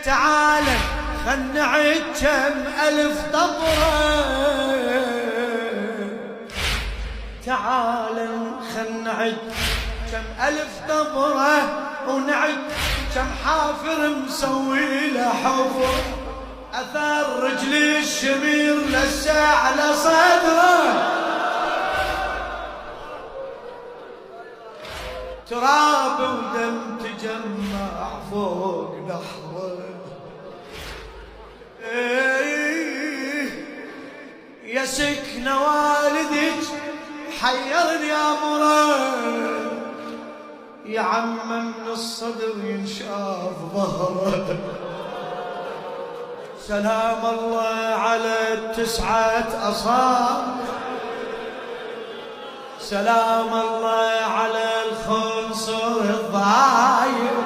تعال خل نعد كم ألف طبرة، تعال خل نعد كم ألف طبرة، ونعد كم حافر مسوي له حفر، أثر رجل الشمير لسه على صدره، تراب ودم تجمع فوق نحره. يا سكن والدك حيرني امره، يا عم من الصدر ينشاف ظهره. سلام الله على التسعة أصابع، سلام الله على الخنصر الضايع،